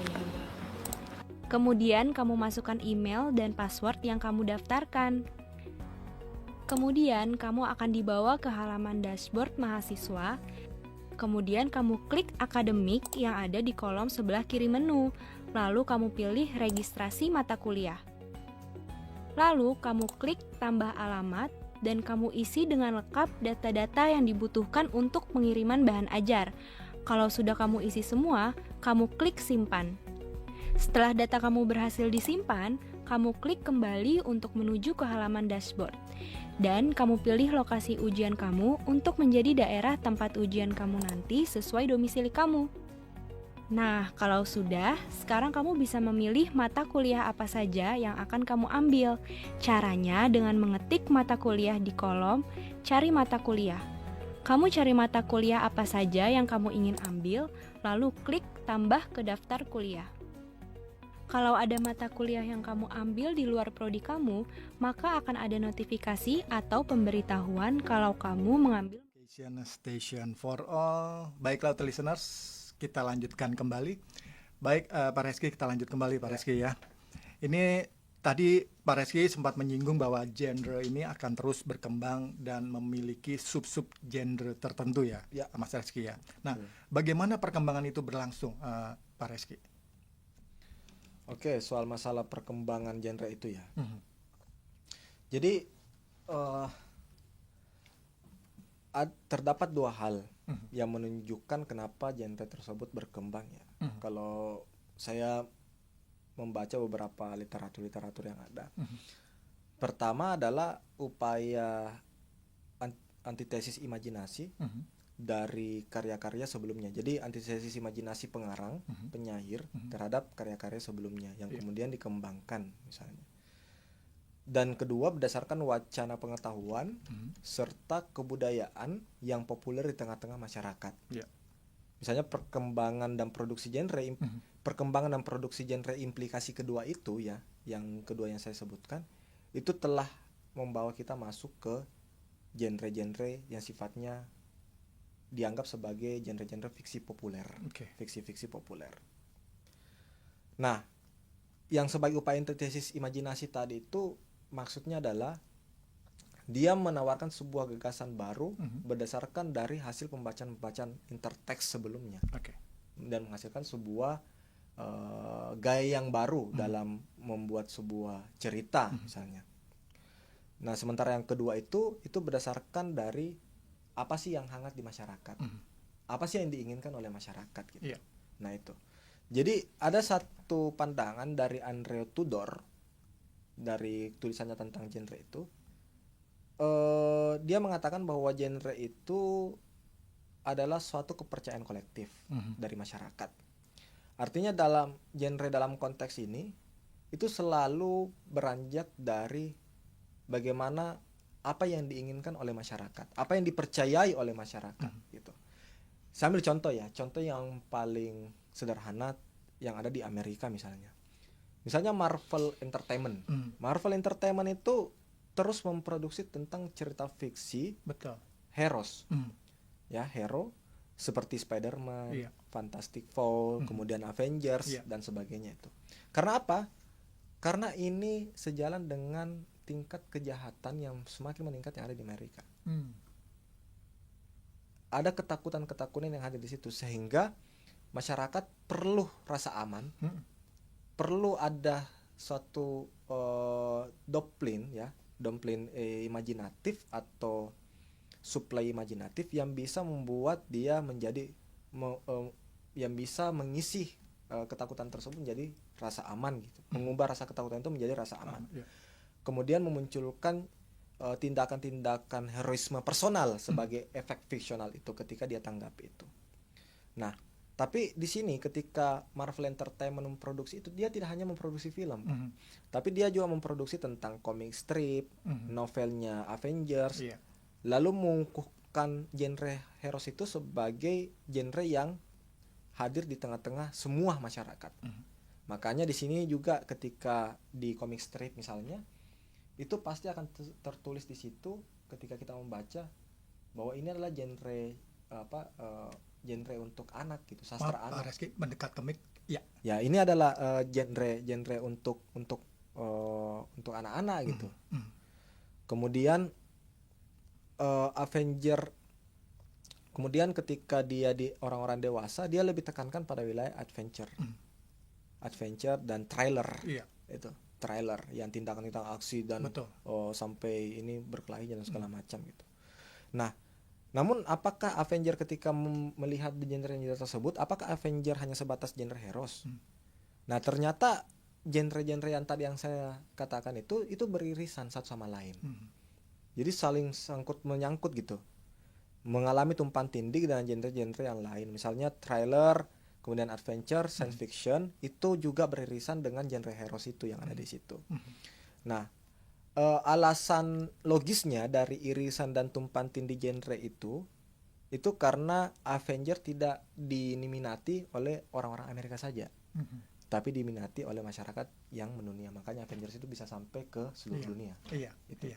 Kemudian kamu masukkan email dan password yang kamu daftarkan. Kemudian kamu akan dibawa ke halaman dashboard mahasiswa. Kemudian kamu klik akademik yang ada di kolom sebelah kiri menu. Lalu kamu pilih registrasi mata kuliah. Lalu kamu klik tambah alamat dan kamu isi dengan lengkap data-data yang dibutuhkan untuk pengiriman bahan ajar. Kalau sudah kamu isi semua, kamu klik simpan. Setelah data kamu berhasil disimpan, kamu klik kembali untuk menuju ke halaman dashboard. Dan kamu pilih lokasi ujian kamu untuk menjadi daerah tempat ujian kamu nanti sesuai domisili kamu. Nah, kalau sudah, sekarang kamu bisa memilih mata kuliah apa saja yang akan kamu ambil. Caranya dengan mengetik mata kuliah di kolom cari mata kuliah. Kamu cari mata kuliah apa saja yang kamu ingin ambil, lalu klik tambah ke daftar kuliah. Kalau ada mata kuliah yang kamu ambil di luar prodi kamu, maka akan ada notifikasi atau pemberitahuan kalau kamu mengambil Station for all. Baiklah listeners, kita lanjutkan kembali. Baik, Pak Reski, kita lanjut kembali Pak Reski ya. Ini tadi Pak Reski sempat menyinggung bahwa genre ini akan terus berkembang dan memiliki sub-sub genre tertentu ya, Mas Reski ya. Nah, bagaimana perkembangan itu berlangsung, Pak Reski? Oke, soal masalah perkembangan genre itu ya. Jadi terdapat dua hal yang menunjukkan kenapa genre tersebut berkembang ya. Kalau saya membaca beberapa literatur yang ada. Pertama adalah upaya antitesis imajinasi dari karya-karya sebelumnya. Jadi antitesis imajinasi pengarang, penyair terhadap karya-karya sebelumnya yang kemudian dikembangkan misalnya. Dan kedua berdasarkan wacana pengetahuan serta kebudayaan yang populer di tengah-tengah masyarakat. Misalnya perkembangan dan produksi genre, perkembangan dan produksi genre implikasi kedua itu ya, yang kedua yang saya sebutkan, itu telah membawa kita masuk ke genre-genre yang sifatnya dianggap sebagai genre-genre fiksi populer, fiksi-fiksi populer. Nah, yang sebagai upaya antitesis imajinasi tadi itu maksudnya adalah dia menawarkan sebuah gagasan baru berdasarkan dari hasil pembacaan-pembacaan interteks sebelumnya, dan menghasilkan sebuah gaya yang baru dalam membuat sebuah cerita misalnya. Nah, sementara yang kedua itu berdasarkan dari apa sih yang hangat di masyarakat, apa sih yang diinginkan oleh masyarakat gitu. Nah itu, jadi ada satu pandangan dari Andrew Tudor dari tulisannya tentang genre itu, dia mengatakan bahwa genre itu adalah suatu kepercayaan kolektif dari masyarakat. Artinya dalam genre dalam konteks ini itu selalu beranjak dari bagaimana apa yang diinginkan oleh masyarakat, apa yang dipercayai oleh masyarakat gitu. Saya ambil contoh ya, contoh yang paling sederhana yang ada di Amerika misalnya. Misalnya Marvel Entertainment. Marvel Entertainment itu terus memproduksi tentang cerita fiksi, heroes. Ya, hero seperti Spider-Man, Fantastic Four, kemudian Avengers dan sebagainya itu. Karena apa? Karena ini sejalan dengan tingkat kejahatan yang semakin meningkat yang ada di Amerika. Ada ketakutan-ketakutan yang ada di situ sehingga masyarakat perlu rasa aman, perlu ada suatu doktrin imajinatif atau supply imajinatif yang bisa membuat dia menjadi yang bisa mengisi ketakutan tersebut menjadi rasa aman gitu, mengubah rasa ketakutan itu menjadi rasa aman. Kemudian memunculkan tindakan-tindakan heroisme personal sebagai efek fiksional itu ketika dia tanggapi itu. Nah, Tapi di sini ketika Marvel Entertainment memproduksi itu, dia tidak hanya memproduksi film, tapi dia juga memproduksi tentang comic strip, novelnya Avengers, lalu mengukuhkan genre heroes itu sebagai genre yang hadir di tengah-tengah semua masyarakat. Makanya di sini juga ketika di comic strip misalnya, itu pasti akan tertulis di situ ketika kita membaca bahwa ini adalah genre genre untuk anak gitu, sastra anak. Reski mendekat ke mic. Ya. Ya, ini adalah genre untuk anak-anak gitu. Kemudian Avenger, kemudian ketika dia di orang-orang dewasa, dia lebih tekankan pada wilayah adventure. Adventure dan trailer. Iya. Itu, trailer yang tindakan-tindakan aksi dan sampai ini berkelahi dan segala macam gitu. Nah, namun apakah Avenger ketika melihat di genre tersebut, apakah Avenger hanya sebatas genre heroes? Nah, ternyata genre-genre yang tadi yang saya katakan itu beririsan satu sama lain. Jadi saling sangkut menyangkut gitu. Mengalami tumpang tindih dengan genre-genre yang lain. Misalnya trailer, kemudian adventure, science fiction, itu juga beririsan dengan genre heroes itu yang ada di situ. Nah, alasan logisnya dari irisan dan tumpang tindih genre itu karena Avenger tidak diminati oleh orang-orang Amerika saja, tapi diminati oleh masyarakat yang mendunia. Makanya Avengers itu bisa sampai ke seluruh dunia. Iya.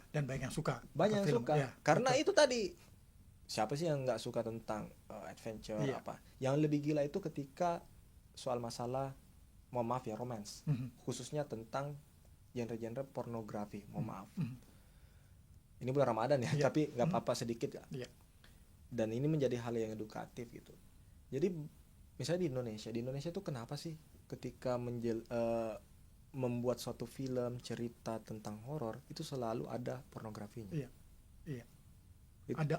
Dan banyak yang suka. Banyak yang suka. Karena itu tadi, siapa sih yang nggak suka tentang adventure apa? Yang lebih gila itu ketika soal masalah, mohon maaf ya, romance, khususnya tentang genre-genre pornografi, mohon maaf. Ini bulan Ramadan ya, tapi nggak apa-apa sedikit ya. Dan ini menjadi hal yang edukatif gitu. Jadi misalnya di Indonesia tuh kenapa sih ketika membuat suatu film cerita tentang horor itu selalu ada pornografinya? Iya.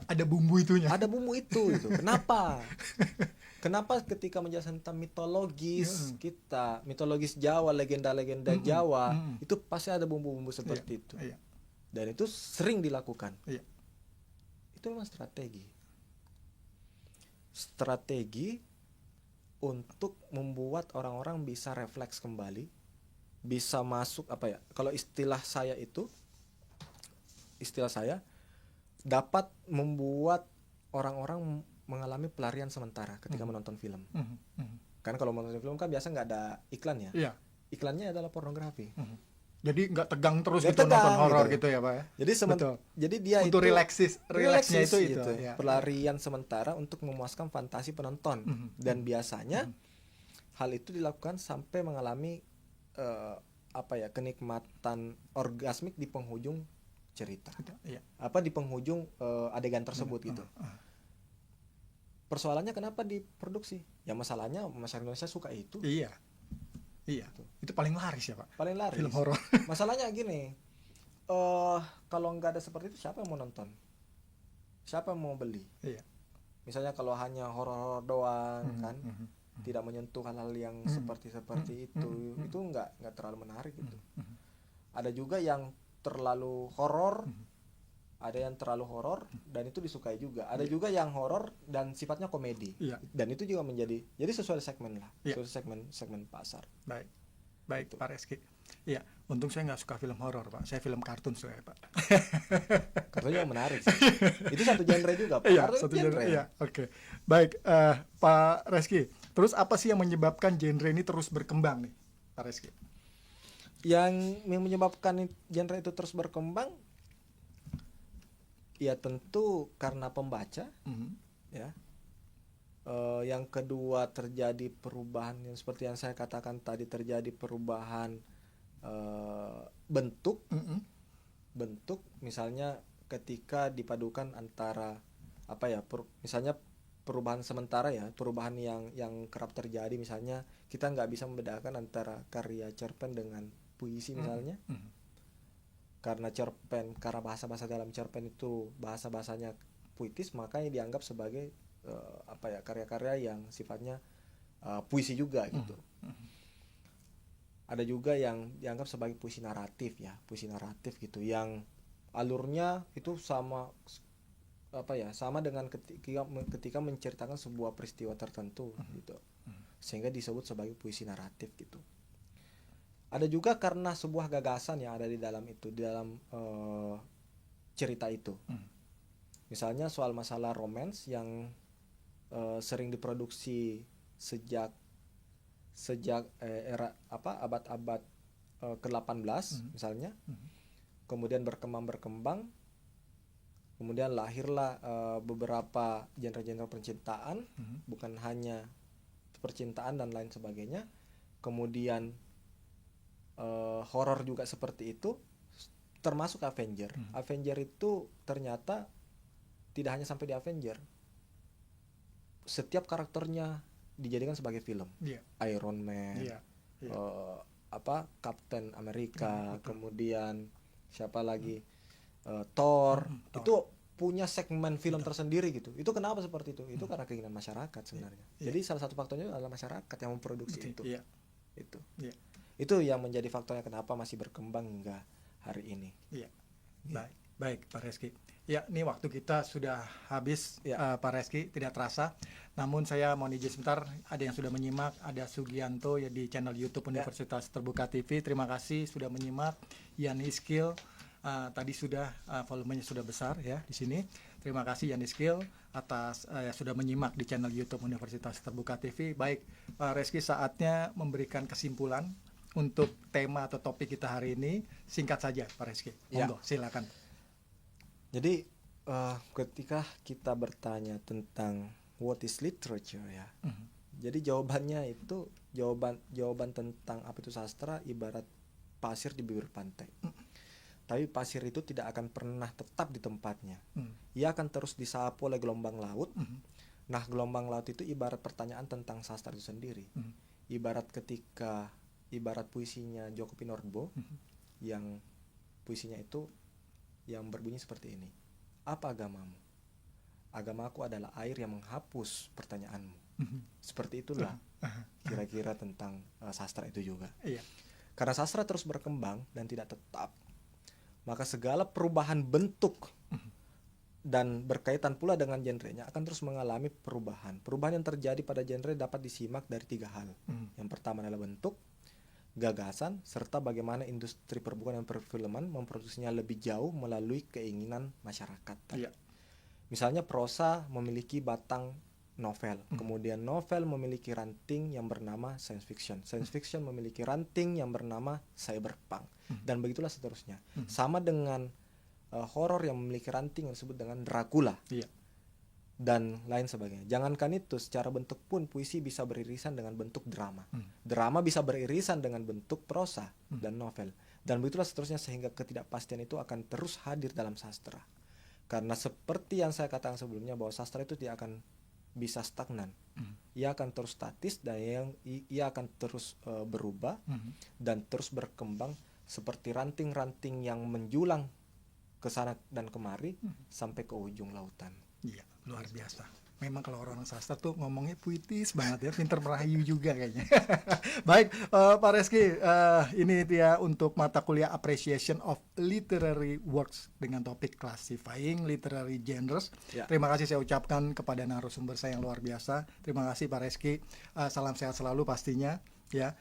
Ada bumbu itunya. Ada bumbu itu gitu. Kenapa? Kenapa ketika menjelaskan tentang mitologis kita, mitologis Jawa, legenda-legenda Jawa, itu pasti ada bumbu-bumbu seperti itu. Dan itu sering dilakukan. Itu memang strategi. Strategi untuk membuat orang-orang bisa refleks kembali, bisa masuk kalau istilah saya dapat membuat orang-orang mengalami pelarian sementara ketika menonton film. Kan kalau menonton film kan biasa nggak ada iklan ya. Iklannya adalah pornografi. Jadi nggak tegang terus gitu nonton horor gitu ya Pak ya. Jadi dia untuk relaksnya itu ya. Pelarian sementara untuk memuaskan fantasi penonton. Dan biasanya hal itu dilakukan sampai mengalami kenikmatan orgasmik di penghujung cerita. Di penghujung adegan tersebut gitu. Persoalannya kenapa diproduksi? Ya masalahnya masyarakat Indonesia suka itu. Iya. Itu paling laris ya Pak. Paling laris. Film horor. Masalahnya gini, kalau nggak ada seperti itu siapa yang mau nonton? Siapa yang mau beli? Iya. Misalnya kalau hanya horor doang kan, tidak menyentuh hal-hal yang seperti itu nggak terlalu menarik gitu. Ada juga yang terlalu horor. Ada yang terlalu horor dan itu disukai juga. Ada juga yang horor dan sifatnya komedi. Dan itu juga jadi sesuai segmen lah. Sesuai segmen pasar. Baik Pak Reski. Iya, untung saya nggak suka film horor Pak. Saya film kartun suka ya Pak. Kartun yang menarik sih. Itu satu genre juga Pak. Satu genre. Iya, oke. Baik, Pak Reski. Terus apa sih yang menyebabkan genre ini terus berkembang nih, Pak Reski? Yang menyebabkan genre itu terus berkembang ya tentu karena pembaca, ya. Yang kedua terjadi perubahan yang seperti yang saya katakan tadi, terjadi perubahan bentuk, misalnya ketika dipadukan antara misalnya perubahan sementara ya, perubahan yang kerap terjadi, misalnya kita nggak bisa membedakan antara karya cerpen dengan puisi misalnya. Karena bahasa-bahasa dalam cerpen itu bahasa-bahasanya puitis, makanya dianggap sebagai karya-karya yang sifatnya puisi juga gitu. Ada juga yang dianggap sebagai puisi naratif gitu, yang alurnya itu sama sama dengan ketika menceritakan sebuah peristiwa tertentu gitu, sehingga disebut sebagai puisi naratif gitu. Ada juga karena sebuah gagasan yang ada di dalam itu, di dalam cerita itu. Misalnya soal masalah romance yang sering diproduksi sejak era abad-abad ke-18 misalnya. Kemudian berkembang, kemudian lahirlah beberapa genre-genre percintaan, bukan hanya percintaan dan lain sebagainya. Kemudian horor juga seperti itu, termasuk Avenger. Avenger itu ternyata tidak hanya sampai di Avenger, setiap karakternya dijadikan sebagai film. Iron Man, Captain America, kemudian siapa lagi, Thor. Itu punya segmen film tersendiri gitu. Itu kenapa seperti itu? Itu karena keinginan masyarakat sebenarnya. Jadi salah satu faktornya adalah masyarakat yang memproduksi itu. Itu yang menjadi faktornya kenapa masih berkembang hingga hari ini. Baik Pak Reski. Ya, ini waktu kita sudah habis, Pak Reski, tidak terasa. Namun saya mohon izin sebentar, ada yang sudah menyimak, ada Sugianto ya di channel YouTube Universitas Terbuka TV. Terima kasih sudah menyimak. Yaniskil tadi sudah volumenya sudah besar ya di sini. Terima kasih Yaniskil atas sudah menyimak di channel YouTube Universitas Terbuka TV. Baik, Pak Reski, saatnya memberikan kesimpulan untuk tema atau topik kita hari ini. Singkat saja Pak Reski. Monggo, silakan. Jadi ketika kita bertanya tentang what is literature ya, jadi jawabannya itu jawaban tentang apa itu sastra ibarat pasir di bibir pantai. Tapi pasir itu tidak akan pernah tetap di tempatnya. Ia akan terus disapu oleh gelombang laut. Nah, gelombang laut itu ibarat pertanyaan tentang sastra itu sendiri. Ibarat puisinya Djoko Pinurbo yang puisinya itu yang berbunyi seperti ini. Apa agamamu? Agamaku adalah air yang menghapus pertanyaanmu. Seperti itulah kira-kira tentang sastra itu juga. Karena sastra terus berkembang dan tidak tetap, maka segala perubahan bentuk dan berkaitan pula dengan genrenya akan terus mengalami perubahan. Perubahan yang terjadi pada genre dapat disimak dari 3 hal. Yang pertama adalah bentuk, gagasan, serta bagaimana industri perbukuan dan perfilman memproduksinya lebih jauh melalui keinginan masyarakat. Misalnya prosa memiliki batang novel, kemudian novel memiliki ranting yang bernama science fiction, science fiction memiliki ranting yang bernama cyberpunk, dan begitulah seterusnya. Sama dengan horor yang memiliki ranting yang disebut dengan Dracula. Dan lain sebagainya. Jangankan itu, secara bentuk pun puisi bisa beririsan dengan bentuk drama. Drama bisa beririsan dengan bentuk prosa dan novel. Dan begitulah seterusnya, sehingga ketidakpastian itu akan terus hadir dalam sastra. Karena seperti yang saya katakan sebelumnya, bahwa sastra itu tidak akan bisa stagnan. Ia akan terus statis dan ia akan terus berubah dan terus berkembang seperti ranting-ranting yang menjulang ke sana dan kemari sampai ke ujung lautan. Iya, luar biasa. Memang kalau orang sastra tuh ngomongnya puitis banget ya, pinter merayu juga kayaknya. Baik, Pak Reski, ini dia untuk mata kuliah Appreciation of Literary Works dengan topik Classifying Literary Genres. Terima kasih saya ucapkan kepada narasumber saya yang luar biasa. Terima kasih Pak Reski. Salam sehat selalu pastinya ya.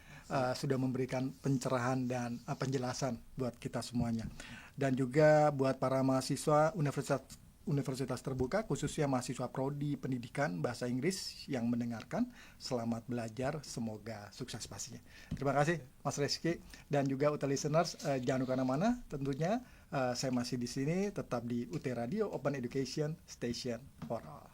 Sudah memberikan pencerahan dan penjelasan buat kita semuanya. Dan juga buat para mahasiswa Universitas Terbuka, khususnya mahasiswa Prodi Pendidikan Bahasa Inggris yang mendengarkan, selamat belajar, semoga sukses pastinya. Terima kasih Mas Reski dan juga UT listeners, jangan kemana-mana tentunya, saya masih di sini tetap di UT Radio Open Education Station for All.